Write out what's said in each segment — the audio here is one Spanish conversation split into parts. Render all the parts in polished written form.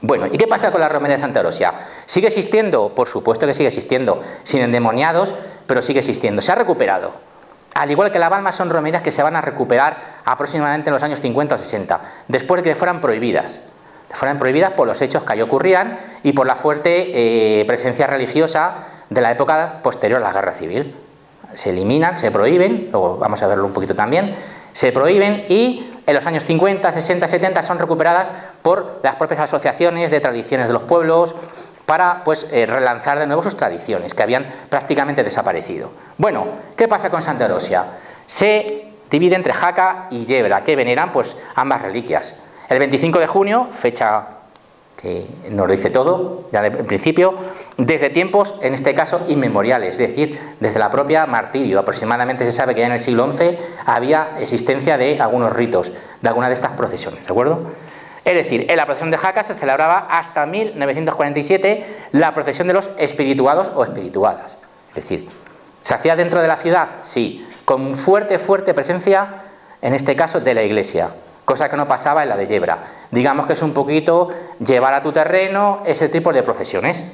Bueno, ¿y qué pasa con la romería de Santa Eurosia? ¿Sigue existiendo? Por supuesto que sigue existiendo, sin endemoniados, pero sigue existiendo. Se ha recuperado. Al igual que la balma, son romerías que se van a recuperar aproximadamente en los años 50 o 60, después de que fueran prohibidas. Fueran prohibidas por los hechos que allí ocurrían y por la fuerte presencia religiosa de la época posterior a la guerra civil. Se eliminan, se prohíben, luego vamos a verlo un poquito también, se prohíben y en los años 50, 60, 70 son recuperadas por las propias asociaciones de tradiciones de los pueblos para relanzar de nuevo sus tradiciones que habían prácticamente desaparecido. Bueno, ¿qué pasa con Santa Eurosia? Se divide entre Jaca y Yebra, que veneran ambas reliquias. El 25 de junio, fecha que nos lo dice todo, ya en principio, desde tiempos, en este caso, inmemoriales, es decir, desde la propia martirio. Aproximadamente se sabe que ya en el siglo XI había existencia de algunos ritos, de alguna de estas procesiones, ¿de acuerdo? Es decir, en la procesión de Jaca se celebraba hasta 1947 la procesión de los espirituados o espirituadas. Es decir, ¿se hacía dentro de la ciudad? Sí, con fuerte presencia, en este caso, de la iglesia. Cosa que no pasaba en la de Yebra. Digamos que es un poquito llevar a tu terreno ese tipo de procesiones.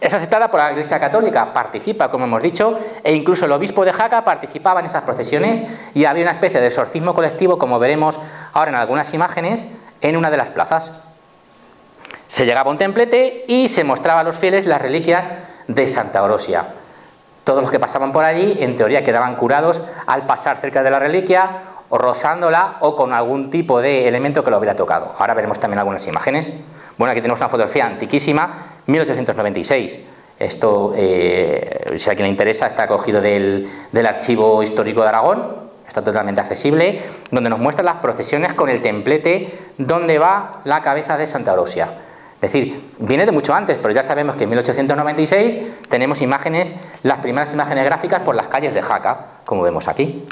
Es aceptada por la Iglesia Católica, participa, como hemos dicho, e incluso el obispo de Jaca participaba en esas procesiones y había una especie de exorcismo colectivo, como veremos ahora en algunas imágenes, en una de las plazas. Se llegaba a un templete y se mostraba a los fieles las reliquias de Santa Eurosia. Todos los que pasaban por allí, en teoría, quedaban curados al pasar cerca de la reliquia, o rozándola o con algún tipo de elemento que lo hubiera tocado. Ahora veremos también algunas imágenes. Bueno, aquí tenemos una fotografía antiquísima, 1896. Esto, si a quien le interesa, está cogido del Archivo Histórico de Aragón, está totalmente accesible, donde nos muestra las procesiones con el templete donde va la cabeza de Santa Eurosia. Es decir, viene de mucho antes, pero ya sabemos que en 1896 tenemos imágenes, las primeras imágenes gráficas por las calles de Jaca, como vemos aquí.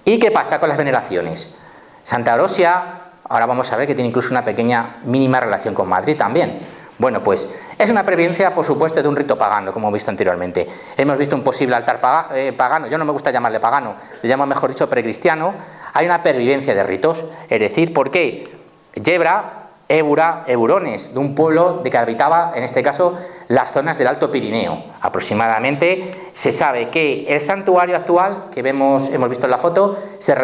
¿Y qué pasa con las veneraciones? Santa Eurosia, ahora vamos a ver que tiene incluso una pequeña mínima relación con Madrid también. Bueno, pues es una previdencia, por supuesto, de un rito pagano, como hemos visto anteriormente. Hemos visto un posible altar pagano, yo no me gusta llamarle pagano, le llamo mejor dicho precristiano. Hay una pervivencia de ritos, es decir, ¿por qué? Yebra, Évora, Eburones, de un pueblo de que habitaba, en este caso, las zonas del Alto Pirineo. Aproximadamente se sabe que el santuario actual, que hemos visto en la foto, se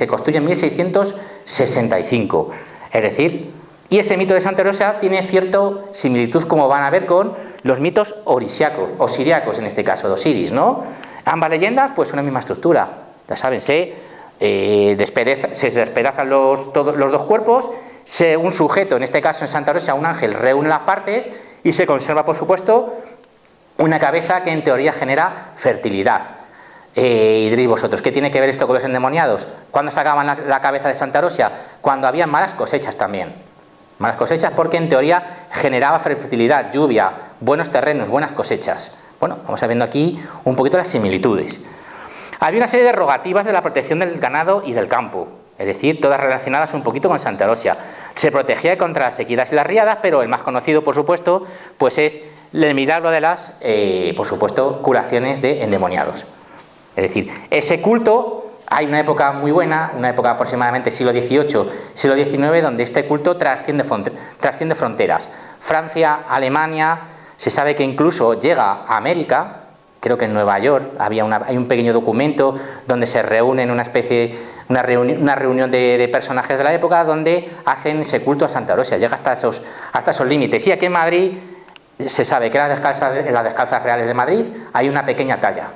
construye en 1665. Es decir, y ese mito de Santa Eurosia tiene cierta similitud, como van a ver, con los mitos osiriacos, en este caso, de Osiris, ¿no? Ambas leyendas, pues una misma estructura. Ya saben, se despedazan todos los dos cuerpos. Un sujeto, en este caso en Santa Eurosia, un ángel, reúne las partes y se conserva, por supuesto, una cabeza que en teoría genera fertilidad. Y diréis vosotros, ¿qué tiene que ver esto con los endemoniados? ¿Cuándo sacaban la cabeza de Santa Eurosia? Cuando había malas cosechas también. Malas cosechas porque en teoría generaba fertilidad, lluvia, buenos terrenos, buenas cosechas. Bueno, vamos a viendo aquí un poquito las similitudes. Había una serie de rogativas de la protección del ganado y del campo. Es decir, todas relacionadas un poquito con Santa Eurosia. Se protegía contra las sequías y las riadas, pero el más conocido, por supuesto, pues es el milagro de las, por supuesto, curaciones de endemoniados. Es decir, ese culto, hay una época muy buena, una época aproximadamente siglo XVIII, siglo XIX, donde este culto trasciende fronteras. Francia, Alemania, se sabe que incluso llega a América, creo que en Nueva York hay un pequeño documento donde se reúnen una reunión de personajes de la época donde hacen ese culto a Santa Eurosia, llega hasta esos límites. Y aquí en Madrid se sabe que en las descalzas reales de Madrid hay una pequeña talla,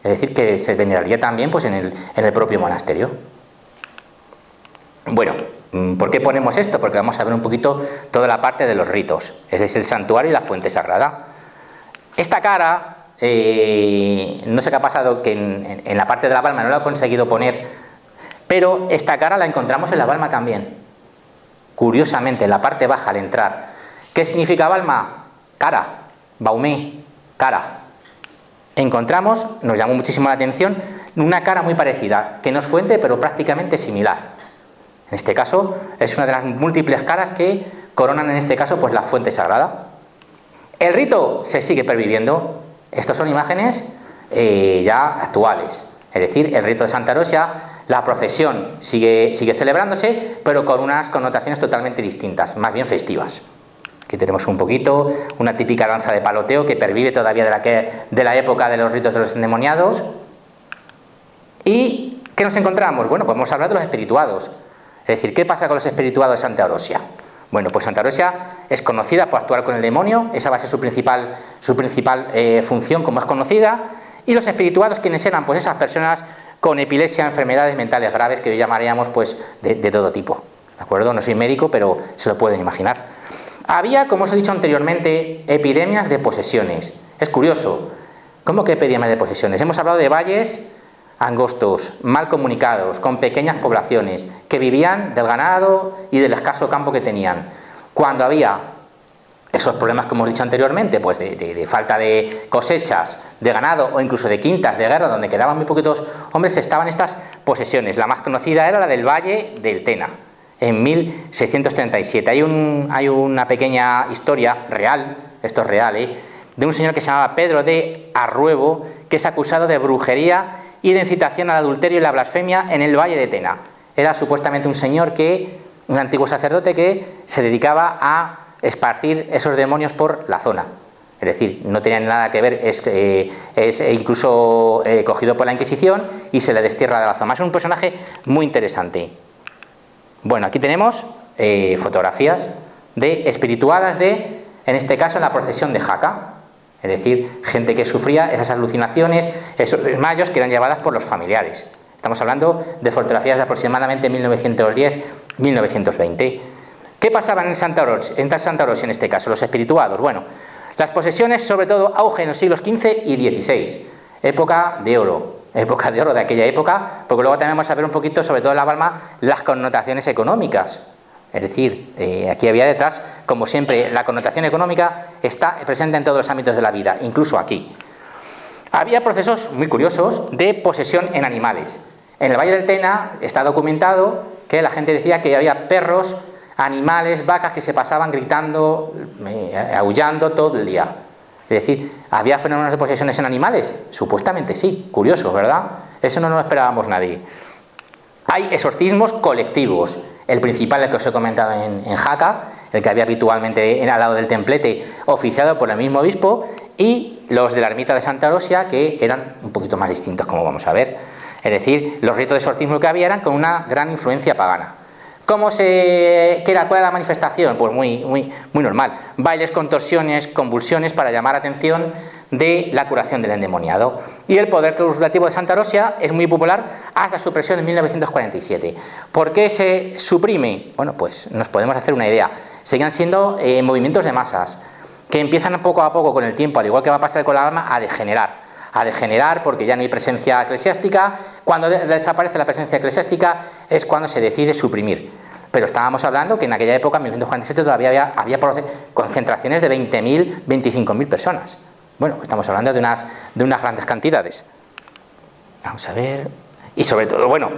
es decir, que se veneraría también pues, en el propio monasterio. Bueno, ¿por qué ponemos esto? Porque vamos a ver un poquito toda la parte de los ritos, es decir, el santuario y la fuente sagrada. Esta cara, no sé qué ha pasado, que en la parte de la palma no lo he conseguido poner, pero esta cara la encontramos en la balma también. Curiosamente, en la parte baja al entrar. ¿Qué significa balma? Cara, baumé, cara. Encontramos, nos llamó muchísimo la atención, una cara muy parecida, que no es fuente, pero prácticamente similar. En este caso, es una de las múltiples caras que coronan, en este caso, pues la fuente sagrada. El rito se sigue perviviendo. Estas son imágenes ya actuales. Es decir, el rito de Santa Eurosia, La procesión sigue celebrándose, pero con unas connotaciones totalmente distintas, más bien festivas. Aquí tenemos un poquito, una típica danza de paloteo que pervive todavía de la época de los ritos de los endemoniados. ¿Y qué nos encontramos? Bueno, pues vamos a hablar de los espirituados. Es decir, ¿qué pasa con los espirituados de Santa Orosia? Bueno, pues Santa Orosia es conocida por actuar con el demonio, esa va a ser su principal función, como es conocida. Y los espirituados, ¿quiénes eran? Pues esas personas con epilepsia, enfermedades mentales graves que hoy llamaríamos pues de todo tipo. ¿De acuerdo? No soy médico, pero se lo pueden imaginar. Había, como os he dicho anteriormente, epidemias de posesiones. Es curioso. ¿Cómo que epidemias de posesiones? Hemos hablado de valles angostos, mal comunicados, con pequeñas poblaciones, que vivían del ganado y del escaso campo que tenían. Cuando había esos problemas que hemos dicho anteriormente, pues de falta de cosechas, de ganado o incluso de quintas de guerra, donde quedaban muy poquitos hombres, estaban estas posesiones. La más conocida era la del Valle del Tena, en 1637. Hay una pequeña historia real, esto es real, de un señor que se llamaba Pedro de Arruebo, que es acusado de brujería y de incitación al adulterio y la blasfemia en el Valle de Tena. Era supuestamente un antiguo sacerdote que se dedicaba a esparcir esos demonios por la zona. Es decir, no tenían nada que ver, es incluso cogido por la Inquisición y se le destierra de la zona. Es un personaje muy interesante. Bueno, aquí tenemos fotografías de espirituadas en este caso, la procesión de Jaca. Es decir, gente que sufría esas alucinaciones, esos desmayos que eran llevadas por los familiares. Estamos hablando de fotografías de aproximadamente 1910-1920. ¿Qué pasaba en Santa Orosia en este caso, los espirituados? Bueno, las posesiones, sobre todo, auge en los siglos XV y XVI. Época de oro de aquella época, porque luego también vamos a ver un poquito, sobre todo en La Palma, las connotaciones económicas. Es decir, aquí había detrás, como siempre, la connotación económica está presente en todos los ámbitos de la vida, incluso aquí. Había procesos muy curiosos de posesión en animales. En el Valle del Tena está documentado que la gente decía que había perros, animales, vacas que se pasaban gritando, aullando todo el día. Es decir, ¿había fenómenos de posesiones en animales? Supuestamente sí, curioso, ¿verdad? Eso no lo esperábamos nadie. Hay exorcismos colectivos. El principal, el que os he comentado en Jaca, el que había habitualmente al lado del templete, oficiado por el mismo obispo, y los de la ermita de Santa Orosia, que eran un poquito más distintos, como vamos a ver. Es decir, los ritos de exorcismo que había eran con una gran influencia pagana. ¿Cuál era la manifestación? Pues muy normal. Bailes, contorsiones, convulsiones para llamar atención de la curación del endemoniado. Y el poder curativo de Santa Orosia es muy popular hasta su supresión en 1947. ¿Por qué se suprime? Bueno, pues nos podemos hacer una idea. Seguían siendo movimientos de masas que empiezan poco a poco con el tiempo, al igual que va a pasar con la alma, a degenerar porque ya no hay presencia eclesiástica. Cuando desaparece la presencia eclesiástica es cuando se decide suprimir. Pero estábamos hablando que en aquella época, en 1947, todavía había concentraciones de 20.000, 25.000 personas. Bueno, estamos hablando de unas grandes cantidades. Vamos a ver. Y sobre todo, bueno,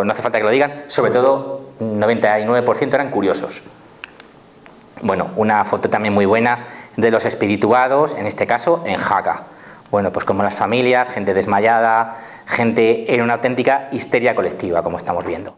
no hace falta que lo digan, sobre todo 99% eran curiosos. Bueno, una foto también muy buena de los espirituados, en este caso en Jaca. Bueno, pues como las familias, gente desmayada, gente en una auténtica histeria colectiva, como estamos viendo.